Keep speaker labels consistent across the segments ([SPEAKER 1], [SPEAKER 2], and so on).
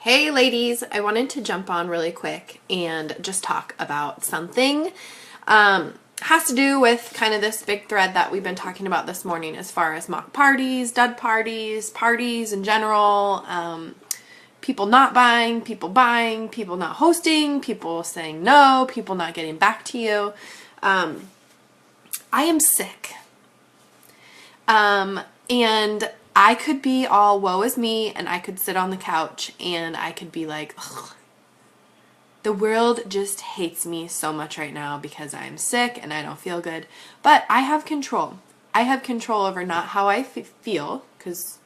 [SPEAKER 1] Hey ladies, I wanted to jump on really quick and just talk about something. Has to do with kind of this big thread that we've been talking about this morning as far as mock parties, dud parties, parties in general, people not buying, people not hosting, people saying no, people not getting back to you. I am sick. And I could be all woe is me, and I could sit on the couch and I could be like, ugh, the world just hates me so much right now because I'm sick and I don't feel good. But I have control. I have control over not how I feel because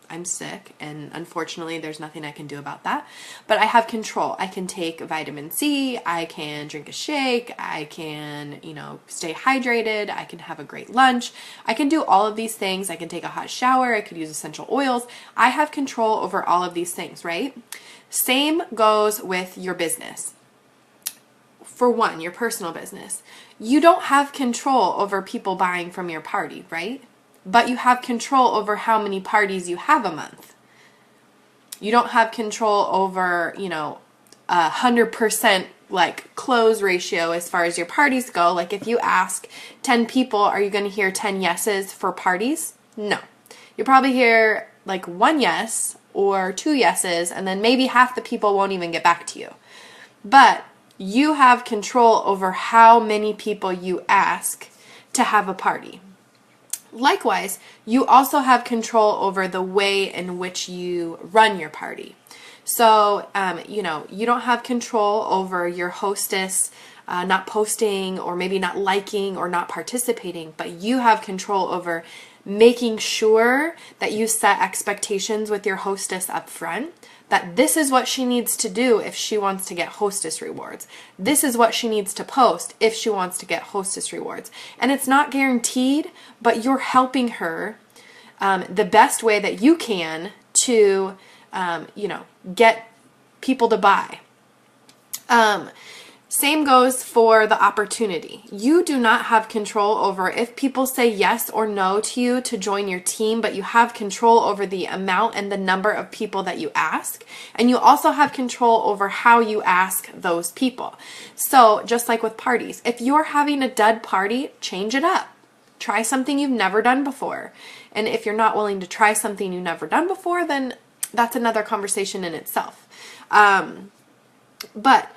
[SPEAKER 1] I'm sick, and unfortunately there's nothing I can do about that. But I have control. I can take vitamin C, I can drink a shake, I can, stay hydrated, I can have a great lunch. I can do all of these things. I can take a hot shower, I could use essential oils. I have control over all of these things, right? Same goes with your business. For one, your personal business. You don't have control over people buying from your party, right? But you have control over how many parties you have a month. You don't have control over, 100% like close ratio as far as your parties go. Like if you ask 10 people, are you going to hear 10 yeses for parties? No. You'll probably hear like one yes or two yeses, and then maybe half the people won't even get back to you. But you have control over how many people you ask to have a party. Likewise, you also have control over the way in which you run your party. So, you don't have control over your hostess not posting or maybe not liking or not participating, but you have control over making sure that you set expectations with your hostess up front, that this is what she needs to do if she wants to get hostess rewards. This is what she needs to post if she wants to get hostess rewards. And it's not guaranteed, but you're helping her the best way that you can to, get people to buy. Same goes for the opportunity. You do not have control over if people say yes or no to you to join your team, but you have control over the amount and the number of people that you ask. And you also have control over how you ask those people. So just like with parties, if you're having a dud party, change it up. Try something you've never done before. And if you're not willing to try something you've never done before, then that's another conversation in itself. But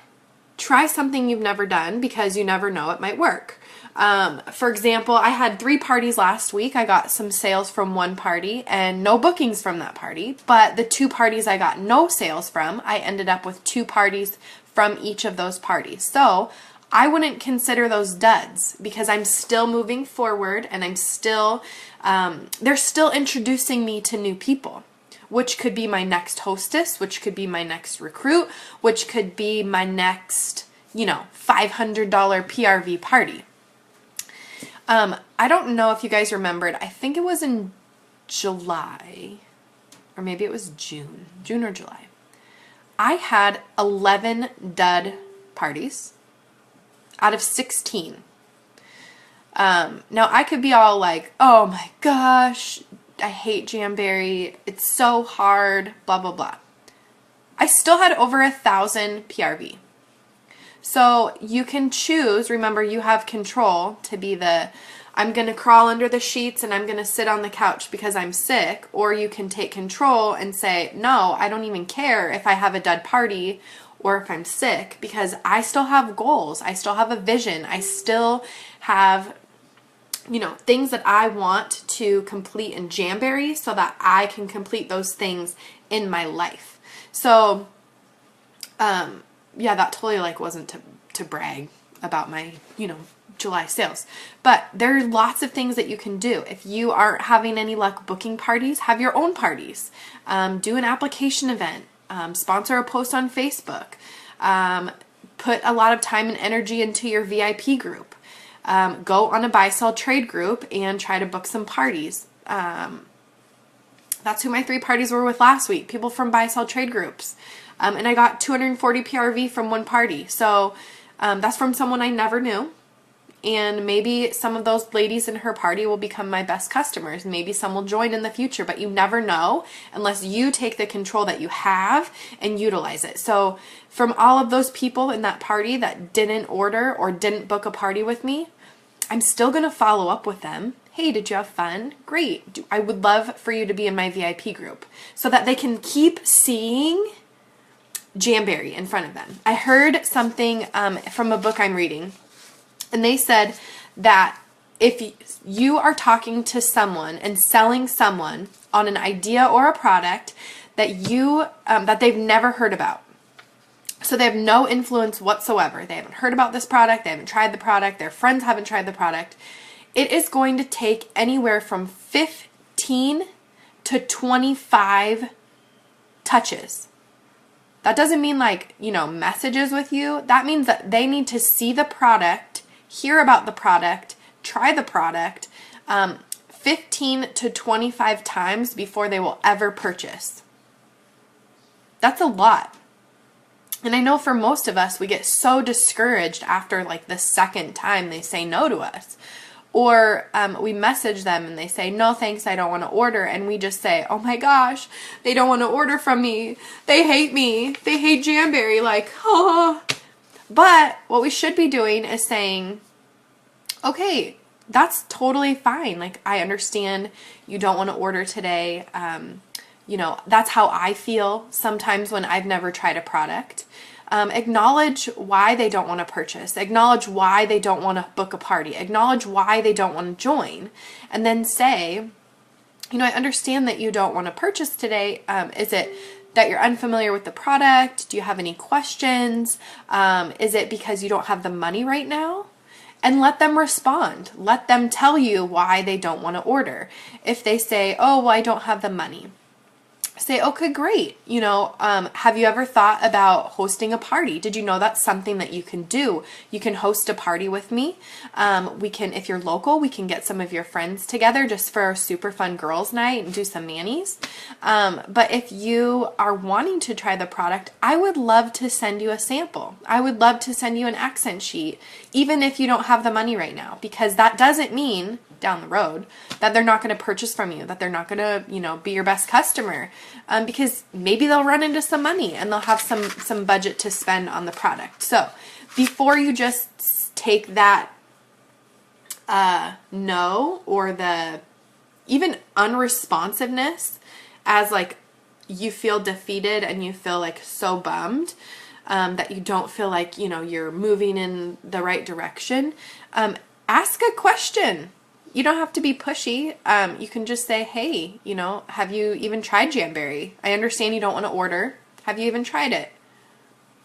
[SPEAKER 1] try something you've never done because you never know, it might work. For example, I had 3 parties last week. I got some sales from one party and no bookings from that party. But the 2 parties I got no sales from, I ended up with 2 parties from each of those parties. So I wouldn't consider those duds because I'm still moving forward and I'm still, they're still introducing me to new people, which could be my next hostess, which could be my next recruit, which could be my next, $500 PRV party. I don't know if you guys remembered, I think it was in July, or maybe it was June or July. I had 11 dud parties out of 16. Now I could be all like, oh my gosh, I hate Jamberry, it's so hard, blah, blah, blah. I still had over 1,000 PRV. So you can choose, remember you have control to be I'm going to crawl under the sheets and I'm going to sit on the couch because I'm sick, or you can take control and say, no, I don't even care if I have a dud party or if I'm sick because I still have goals, I still have a vision, I still have things that I want to complete in Jamberry so that I can complete those things in my life. So, yeah, that totally wasn't to brag about my, July sales. But there are lots of things that you can do. If you aren't having any luck booking parties, have your own parties. Do an application event. Sponsor a post on Facebook. Put a lot of time and energy into your VIP group. Go on a buy-sell trade group and try to book some parties. That's who my 3 parties were with last week. People from buy-sell trade groups. And I got 240 PRV from one party. So that's from someone I never knew. And maybe some of those ladies in her party will become my best customers. Maybe some will join in the future, but you never know unless you take the control that you have and utilize it. So from all of those people in that party that didn't order or didn't book a party with me, I'm still going to follow up with them. Hey, did you have fun? Great. I would love for you to be in my VIP group so that they can keep seeing Jamberry in front of them. I heard something from a book I'm reading, and they said that if you are talking to someone and selling someone on an idea or a product that that they've never heard about, so they have no influence whatsoever, they haven't heard about this product, they haven't tried the product, their friends haven't tried the product, it is going to take anywhere from 15 to 25 touches. That doesn't mean like, messages with you. That means that they need to see the product, hear about the product, try the product 15 to 25 times before they will ever purchase. That's a lot. And I know for most of us, we get so discouraged after like the second time they say no to us. Or we message them and they say, no thanks, I don't want to order. And we just say, oh my gosh, they don't want to order from me. They hate me. They hate Jamberry. Like, oh. But what we should be doing is saying, okay, that's totally fine. Like, I understand you don't want to order today. That's how I feel sometimes when I've never tried a product. Acknowledge why they don't want to purchase. Acknowledge why they don't want to book a party. Acknowledge why they don't want to join. And then say, I understand that you don't want to purchase today. Is it that you're unfamiliar with the product? Do you have any questions? Is it because you don't have the money right now? And let them respond. Let them tell you why they don't want to order. If they say, oh, well, I don't have the money. Say, okay, great. Have you ever thought about hosting a party? Did you know that's something that you can do? You can host a party with me. If you're local, we can get some of your friends together just for a super fun girls' night and do some manis. But if you are wanting to try the product, I would love to send you a sample. I would love to send you an accent sheet, even if you don't have the money right now, because that doesn't mean down the road that they're not going to purchase from you, that they're not going to, be your best customer, because maybe they'll run into some money and they'll have some budget to spend on the product. So before you just take that no or the even unresponsiveness as like you feel defeated and you feel like so bummed that you don't feel like, you're moving in the right direction, ask a question. You don't have to be pushy. You can just say, hey, have you even tried Jamberry? I understand you don't want to order. Have you even tried it?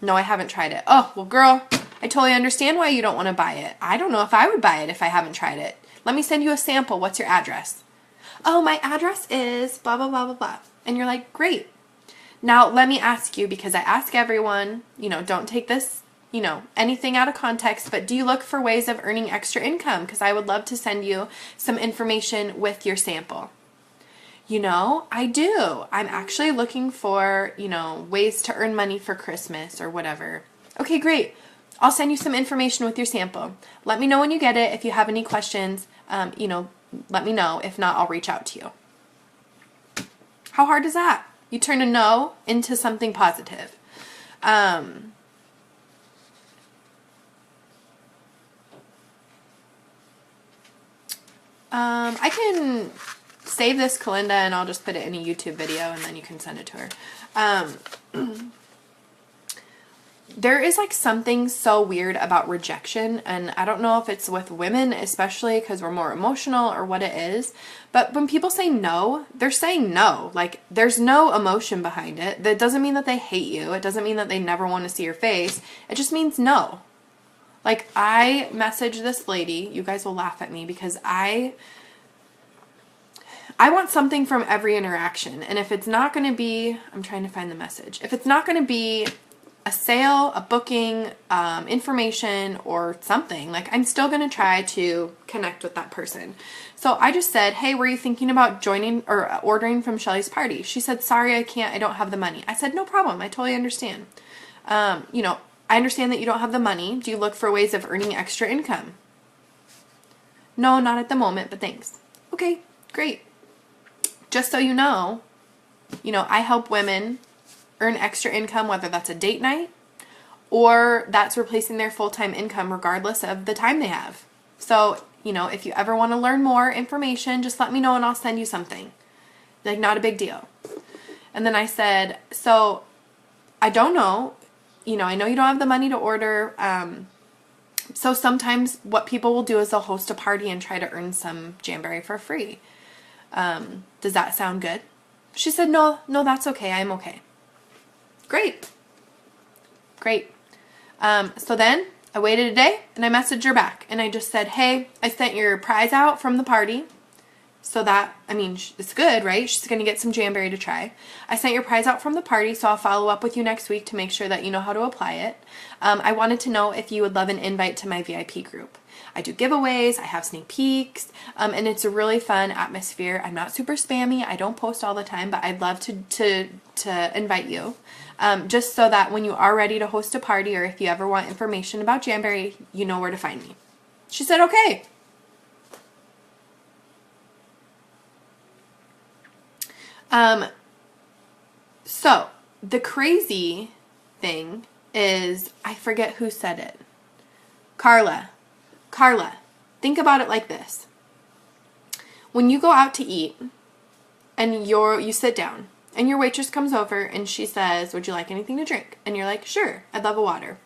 [SPEAKER 1] No, I haven't tried it. Oh, well, girl, I totally understand why you don't want to buy it. I don't know if I would buy it if I haven't tried it. Let me send you a sample. What's your address? Oh, my address is blah, blah, blah, blah, blah. And you're like, great. Now, let me ask you, because I ask everyone, don't take this anything out of context, but do you look for ways of earning extra income? Because I would love to send you some information with your sample. I do. I'm actually looking for, ways to earn money for Christmas or whatever. Okay, great. I'll send you some information with your sample. Let me know when you get it. If you have any questions, let me know. If not, I'll reach out to you. How hard is that? You turn a no into something positive. I can save this, Kalinda, and I'll just put it in a YouTube video and then you can send it to her. There is like something so weird about rejection, and I don't know if it's with women especially because we're more emotional or what it is, but when people say no, they're saying no. Like, there's no emotion behind it. That doesn't mean that they hate you. It doesn't mean that they never want to see your face. It just means no. Like, I messaged this lady, you guys will laugh at me, because I want something from every interaction. And if it's not going to be, I'm trying to find the message. If it's not going to be a sale, a booking, information, or something, like, I'm still going to try to connect with that person. So I just said, hey, were you thinking about joining or ordering from Shelly's party? She said, sorry, I can't. I don't have the money. I said, no problem. I totally understand. I understand that you don't have the money. Do you look for ways of earning extra income? No, not at the moment, but thanks. Okay, great. Just so you know, I help women earn extra income, whether that's a date night or that's replacing their full-time income regardless of the time they have. So, if you ever want to learn more information, just let me know and I'll send you something. Like, not a big deal. And then I said, so I don't know, I know you don't have the money to order. So sometimes what people will do is they'll host a party and try to earn some Jamberry for free. Does that sound good? She said, no, that's okay. I'm okay. Great. So then I waited a day and I messaged her back and I just said, hey, I sent your prize out from the party. So that, it's good, right? She's going to get some Jamberry to try. I sent your prize out from the party, so I'll follow up with you next week to make sure that you know how to apply it. I wanted to know if you would love an invite to my VIP group. I do giveaways, I have sneak peeks, and it's a really fun atmosphere. I'm not super spammy, I don't post all the time, but I'd love to invite you. Just so that when you are ready to host a party or if you ever want information about Jamberry, you know where to find me. She said, okay. So the crazy thing is, I forget who said it. Carla, think about it like this. When you go out to eat and you sit down and your waitress comes over and she says, would you like anything to drink? And you're like, sure, I'd love a water.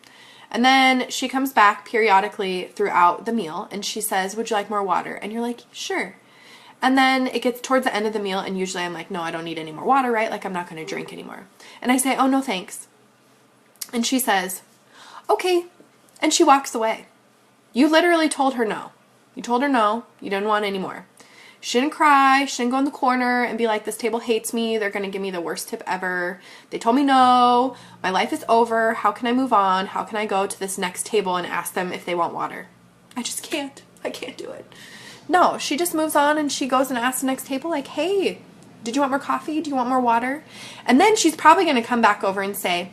[SPEAKER 1] And then she comes back periodically throughout the meal and she says, would you like more water? And you're like, sure. And then it gets towards the end of the meal and usually I'm like, no, I don't need any more water, right? Like, I'm not going to drink anymore. And I say, oh, no, thanks. And she says, okay. And she walks away. You literally told her no. You told her no. You didn't want any more. She didn't cry. She didn't go in the corner and be like, this table hates me. They're going to give me the worst tip ever. They told me no. My life is over. How can I move on? How can I go to this next table and ask them if they want water? I just can't. I can't do it. No, she just moves on and she goes and asks the next table, like, hey, did you want more coffee? Do you want more water? And then she's probably going to come back over and say,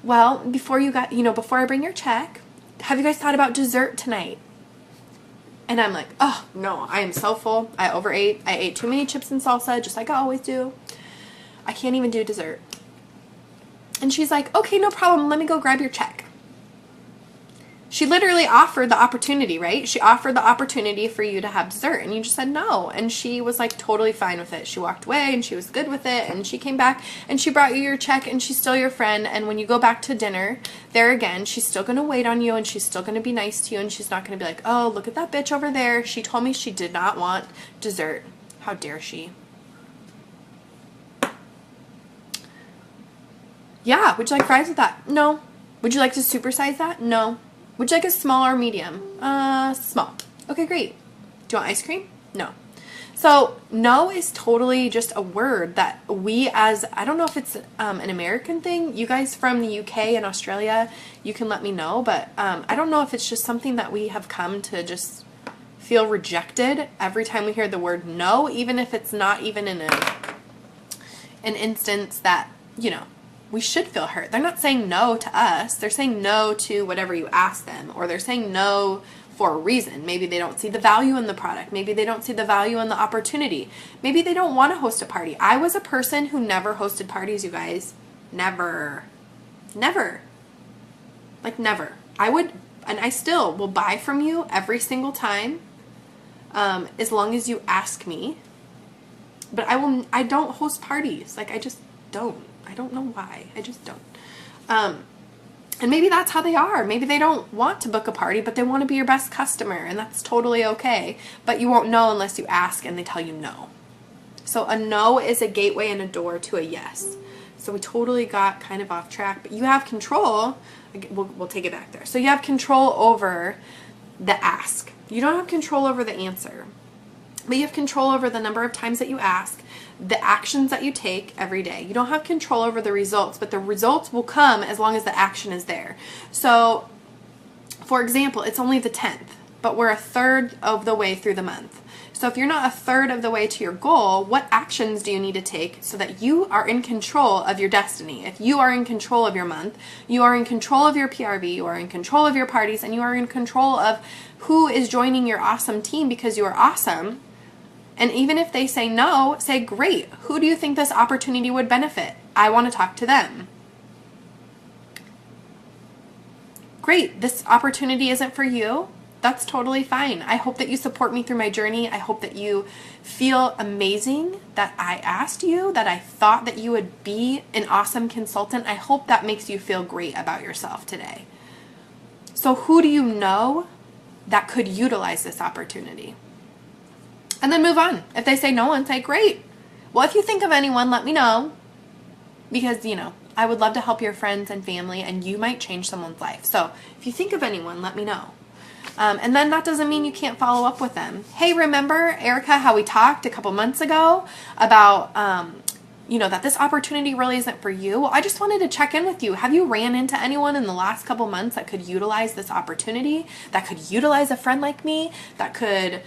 [SPEAKER 1] well, before I bring your check, have you guys thought about dessert tonight? And I'm like, oh, no, I am so full. I overate. I ate too many chips and salsa, just like I always do. I can't even do dessert. And she's like, okay, no problem. Let me go grab your check. She literally offered the opportunity, right? She offered the opportunity for you to have dessert and you just said no. And she was like totally fine with it. She walked away and she was good with it and she came back and she brought you your check and she's still your friend. And when you go back to dinner, there again, she's still going to wait on you and she's still going to be nice to you and she's not going to be like, oh, look at that bitch over there. She told me she did not want dessert. How dare she? Yeah, would you like fries with that? No. Would you like to supersize that? No. Would you like a small or medium? Small. Okay, great. Do you want ice cream? No. So, no is totally just a word that we as, I don't know if it's an American thing. You guys from the UK and Australia, you can let me know. But I don't know if it's just something that we have come to just feel rejected every time we hear the word no, even if it's not even in an instance that, we should feel hurt. They're not saying no to us. They're saying no to whatever you ask them, or they're saying no for a reason. Maybe they don't see the value in the product. Maybe they don't see the value in the opportunity. Maybe they don't want to host a party. I was a person who never hosted parties, you guys. Never. Like, never. I would, and I still will buy from you every single time, as long as you ask me. But I don't host parties. Like, I just don't. I don't know why. I just don't. And maybe that's how they are. Maybe they don't want to book a party, but they want to be your best customer, and that's totally okay. But you won't know unless you ask and they tell you no. So a no is a gateway and a door to a yes. So we totally got kind of off track, but you have control. We'll take it back there. So you have control over the ask. You don't have control over the answer, but you have control over the number of times that you ask, the actions that you take every day. You don't have control over the results, but the results will come as long as the action is there. So, for example, it's only the 10th, but we're a third of the way through the month. So if you're not a third of the way to your goal, what actions do you need to take so that you are in control of your destiny? If you are in control of your month, you are in control of your PRV, you are in control of your parties, and you are in control of who is joining your awesome team because you are awesome. And even if they say no, say, great, who do you think this opportunity would benefit? I want to talk to them. Great, this opportunity isn't for you. That's totally fine. I hope that you support me through my journey. I hope that you feel amazing that I asked you, that I thought that you would be an awesome consultant. I hope that makes you feel great about yourself today. So who do you know that could utilize this opportunity? And then move on. If they say no, and say, great. Well, if you think of anyone, let me know. Because, I would love to help your friends and family, and you might change someone's life. So if you think of anyone, let me know. And then that doesn't mean you can't follow up with them. Hey, remember, Erica, how we talked a couple months ago about, that this opportunity really isn't for you? Well, I just wanted to check in with you. Have you ran into anyone in the last couple months that could utilize this opportunity, that could utilize a friend like me, that could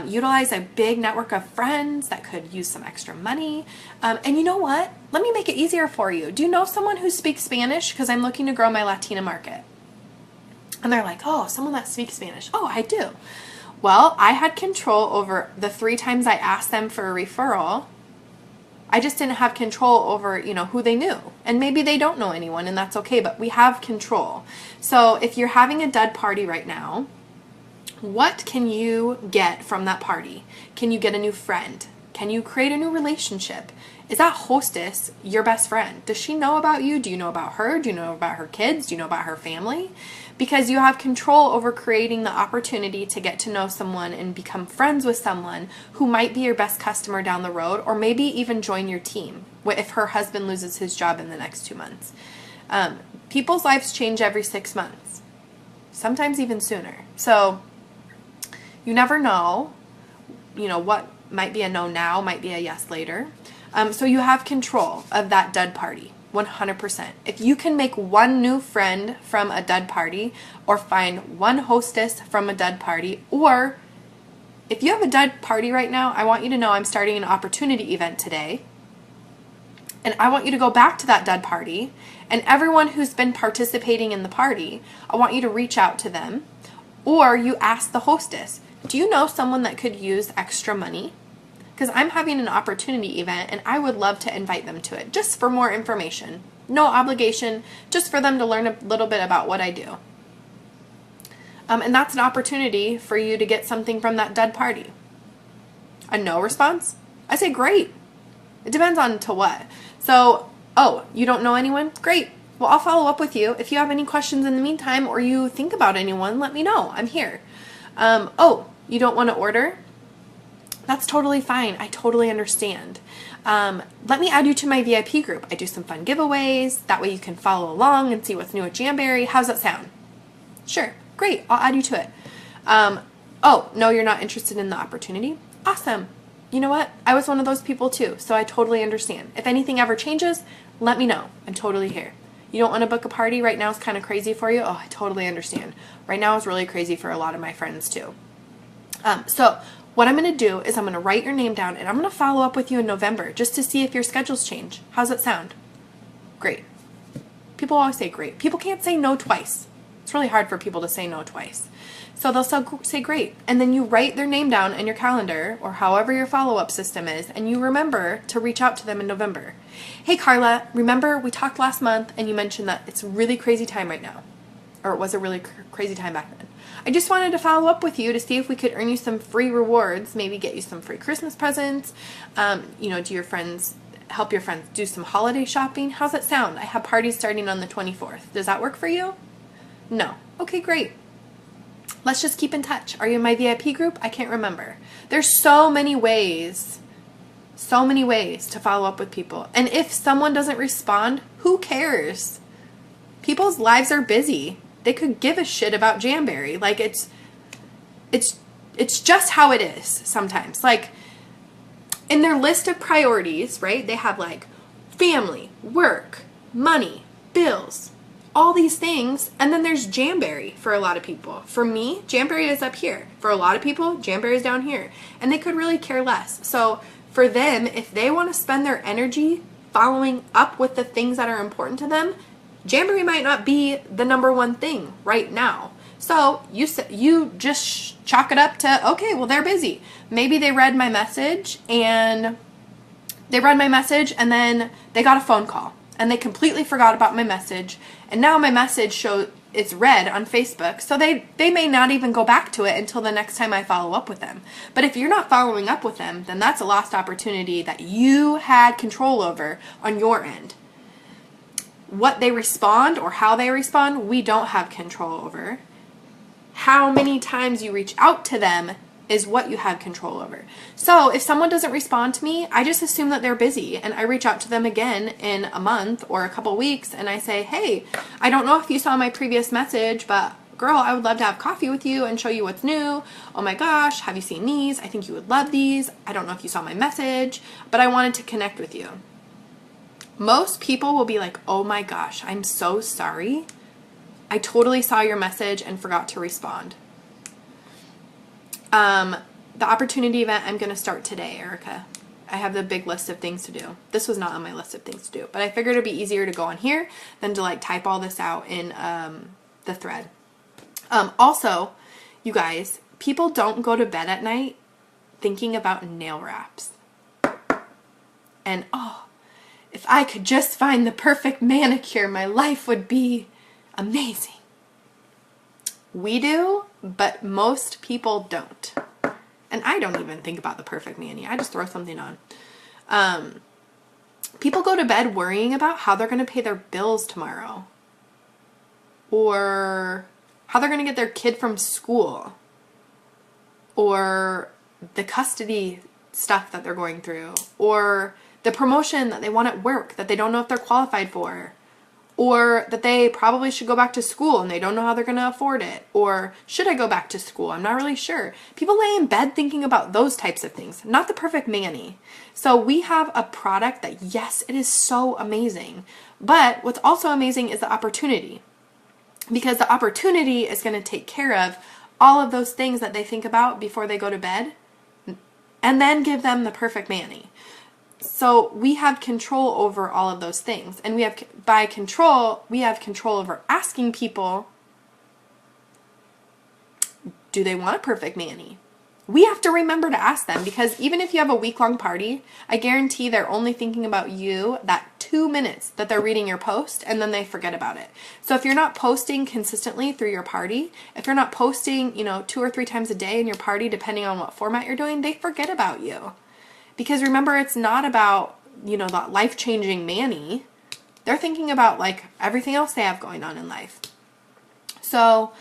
[SPEAKER 1] utilize a big network of friends, that could use some extra money? And you know what? Let me make it easier for you. Do you know someone who speaks Spanish? Because I'm looking to grow my Latina market. And they're like, oh, someone that speaks Spanish. Oh, I do. Well, I had control over the 3 times I asked them for a referral. I just didn't have control over, who they knew. And maybe they don't know anyone, and that's okay, but we have control. So if you're having a dud party right now, what can you get from that party? Can you get a new friend? Can you create a new relationship? Is that hostess your best friend? Does she know about you? Do you know about her? Do you know about her kids? Do you know about her family? Because you have control over creating the opportunity to get to know someone and become friends with someone who might be your best customer down the road, or maybe even join your team if her husband loses his job in the next 2 months. People's lives change every 6 months, sometimes even sooner. So you never know, what might be a no now, might be a yes later. So you have control of that dud party. 100%. If you can make one new friend from a dud party, or find one hostess from a dud party, or if you have a dud party right now, I want you to know I'm starting an opportunity event today. And I want you to go back to that dud party, and everyone who's been participating in the party, I want you to reach out to them, or you ask the hostess, do you know someone that could use extra money? Because I'm having an opportunity event and I would love to invite them to it just for more information. No obligation, just for them to learn a little bit about what I do. And that's an opportunity for you to get something from that dud party. A no response? I say great. It depends on to what. So, oh, you don't know anyone? Great. Well, I'll follow up with you. If you have any questions in the meantime, or you think about anyone, let me know. I'm here. Oh, you don't want to order? That's totally fine. I totally understand. Let me add you to my VIP group. I do some fun giveaways. That way you can follow along and see what's new at Jamberry. How's that sound? Sure. Great. I'll add you to it. Oh, no, you're not interested in the opportunity? Awesome. You know what? I was one of those people too, so I totally understand. If anything ever changes, let me know. I'm totally here. You don't want to book a party right now? It's kind of crazy for you? Oh, I totally understand. Right now is really crazy for a lot of my friends too. So what I'm going to do is I'm going to write your name down, and I'm going to follow up with you in November just to see if your schedules change. How's that sound? Great. People always say great. People can't say no twice. It's really hard for people to say no twice. So they'll say great. And then you write their name down in your calendar, or however your follow-up system is, and you remember to reach out to them in November. Hey, Carla, remember we talked last month and you mentioned that it's a really crazy time right now. Or it was a really crazy time back then. I just wanted to follow up with you to see if we could earn you some free rewards, maybe get you some free Christmas presents, do your friends, help your friends do some holiday shopping. How's that sound? I have parties starting on the 24th. Does that work for you? No. Okay, great. Let's just keep in touch. Are you in my VIP group? I can't remember. There's so many ways to follow up with people. And if someone doesn't respond, who cares? People's lives are busy. They could give a shit about Jamberry. Like it's just how it is sometimes. Like in their list of priorities, right? They have like family, work, money, bills, all these things, and then there's Jamberry for a lot of people. For me, Jamberry is up here. For a lot of people, Jamberry is down here. And they could really care less. So for them, if they want to spend their energy following up with the things that are important to them, Jamberry might not be the number one thing right now. So you just chalk it up to, okay, well, they're busy. Maybe they read my message and then they got a phone call and they completely forgot about my message. And now my message it's read on Facebook. So they may not even go back to it until the next time I follow up with them. But if you're not following up with them, then that's a lost opportunity that you had control over on your end. What they respond or how they respond, we don't have control over. How many times you reach out to them is what you have control over. So if someone doesn't respond to me, I just assume that they're busy, and I reach out to them again in a month or a couple weeks, and I say, hey, I don't know if you saw my previous message, but girl, I would love to have coffee with you and show you what's new. Oh my gosh, have you seen these? I think you would love these. I don't know if you saw my message, but I wanted to connect with you. Most people will be like, oh my gosh, I'm so sorry. I totally saw your message and forgot to respond. The opportunity event I'm going to start today, Erica. I have the big list of things to do. This was not on my list of things to do, but I figured it'd be easier to go on here than to like type all this out in the thread. Also, you guys, people don't go to bed at night thinking about nail wraps. And if I could just find the perfect manicure, my life would be amazing. We do, but most people don't. And I don't even think about the perfect mani. I just throw something on. People go to bed worrying about how they're going to pay their bills tomorrow. Or how they're going to get their kid from school. Or the custody stuff that they're going through. Or the promotion that they want at work that they don't know if they're qualified for. Or that they probably should go back to school and they don't know how they're going to afford it. Or should I go back to school? I'm not really sure. People lay in bed thinking about those types of things, not the perfect mani. So we have a product that, yes, it is so amazing. But what's also amazing is the opportunity. Because the opportunity is going to take care of all of those things that they think about before they go to bed. And then give them the perfect mani. So we have control over all of those things. And we have control over asking people, do they want a perfect mani? We have to remember to ask them, because even if you have a week-long party, I guarantee they're only thinking about you that 2 minutes that they're reading your post, and then they forget about it. So if you're not posting consistently through your party, if you're not posting, 2 or 3 times a day in your party, depending on what format you're doing, they forget about you. Because remember, it's not about, the life-changing mani. They're thinking about, everything else they have going on in life. So,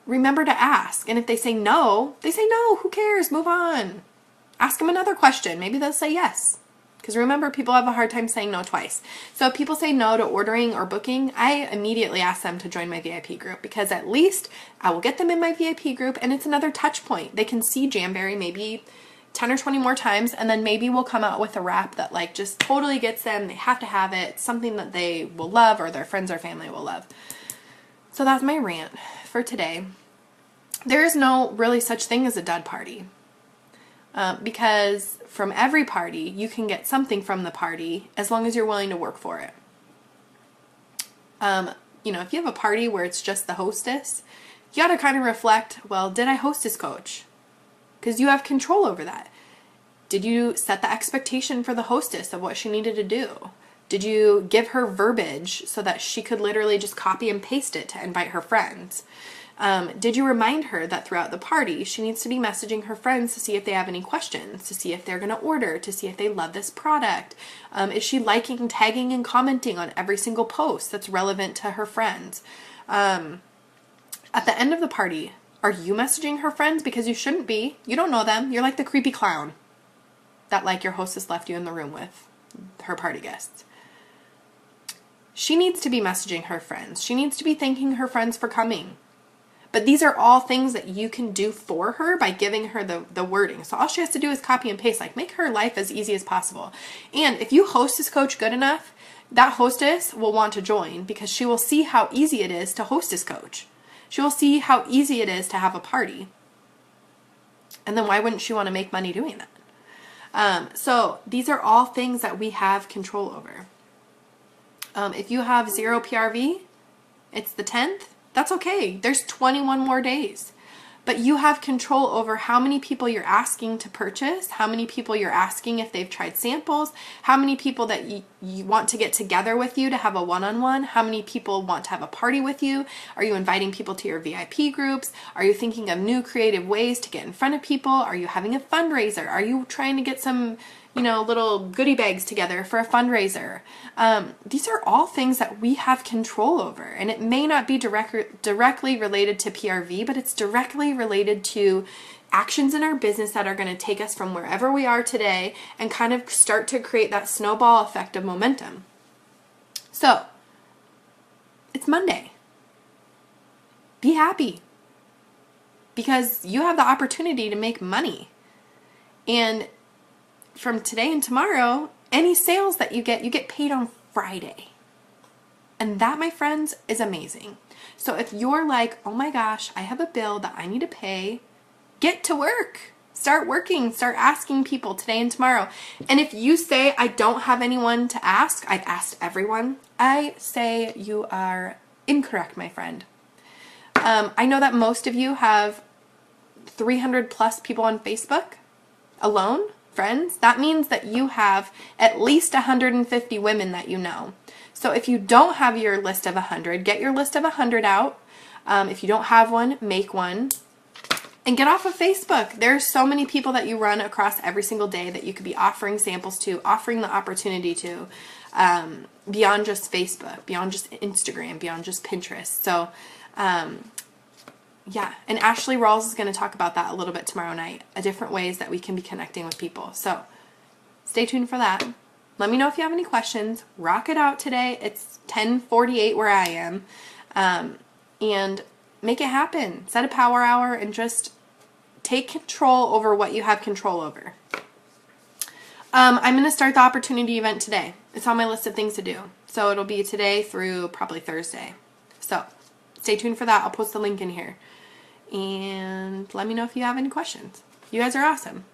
[SPEAKER 1] remember to ask. And if they say no, who cares? Move on. Ask them another question. Maybe they'll say yes. Because remember, people have a hard time saying no twice. So if people say no to ordering or booking, I immediately ask them to join my VIP group. Because at least I will get them in my VIP group, and it's another touch point. They can see Jamberry maybe 10 or 20 more times, and then maybe we'll come out with a wrap that just totally gets them. They have to have it, something that they will love or their friends or family will love. So that's my rant for today. There is no really such thing as a dud party, because from every party you can get something from the party as long as you're willing to work for it. If you have a party where it's just the hostess, you got to kind of reflect, well, did I hostess coach? Because you have control over that. Did you set the expectation for the hostess of what she needed to do? Did you give her verbiage so that she could literally just copy and paste it to invite her friends? Did you remind her that throughout the party, she needs to be messaging her friends to see if they have any questions, to see if they're going to order, to see if they love this product? Is she liking, tagging, and commenting on every single post that's relevant to her friends? At the end of the party, are you messaging her friends? Because you shouldn't be. You don't know them. You're like the creepy clown that your hostess left you in the room with, her party guests. She needs to be messaging her friends. She needs to be thanking her friends for coming. But these are all things that you can do for her by giving her the wording. So all she has to do is copy and paste. Make her life as easy as possible. And if you hostess coach good enough, that hostess will want to join because she will see how easy it is to hostess coach. She will see how easy it is to have a party. And then why wouldn't she want to make money doing that? So these are all things that we have control over. If you have 0 PRV, it's the 10th, that's okay. There's 21 more days. But you have control over how many people you're asking to purchase, how many people you're asking if they've tried samples, how many people that you want to get together with you to have a one-on-one, how many people want to have a party with you. Are you inviting people to your VIP groups? Are you thinking of new creative ways to get in front of people? Are you having a fundraiser? Are you trying to get some, little goodie bags together for a fundraiser? These are all things that we have control over, and it may not be directly related to PRV, but it's directly related to actions in our business that are going to take us from wherever we are today and kind of start to create that snowball effect of momentum. So, it's Monday. Be happy because you have the opportunity to make money. And from today and tomorrow, any sales that you get paid on Friday. And that, my friends, is amazing. So if you're like, oh my gosh, I have a bill that I need to pay, get to work. Start working. Start asking people today and tomorrow. And if you say, I don't have anyone to ask, I've asked everyone, I say you are incorrect, my friend. I know that most of you have 300 plus people on Facebook alone. Friends, that means that you have at least 150 women that you know. So if you don't have your list of 100, get your list of 100 out. If you don't have one, make one. And get off of Facebook. There's so many people that you run across every single day that you could be offering samples to, offering the opportunity to, beyond just Facebook, beyond just Instagram, beyond just Pinterest. So, yeah, and Ashley Rawls is going to talk about that a little bit tomorrow night, different ways that we can be connecting with people. So stay tuned for that. Let me know if you have any questions. Rock it out today. It's 10:48 where I am. And make it happen. Set a power hour and just take control over what you have control over. I'm going to start the opportunity event today. It's on my list of things to do. So it'll be today through probably Thursday. So stay tuned for that. I'll post the link in here. And let me know if you have any questions. You guys are awesome.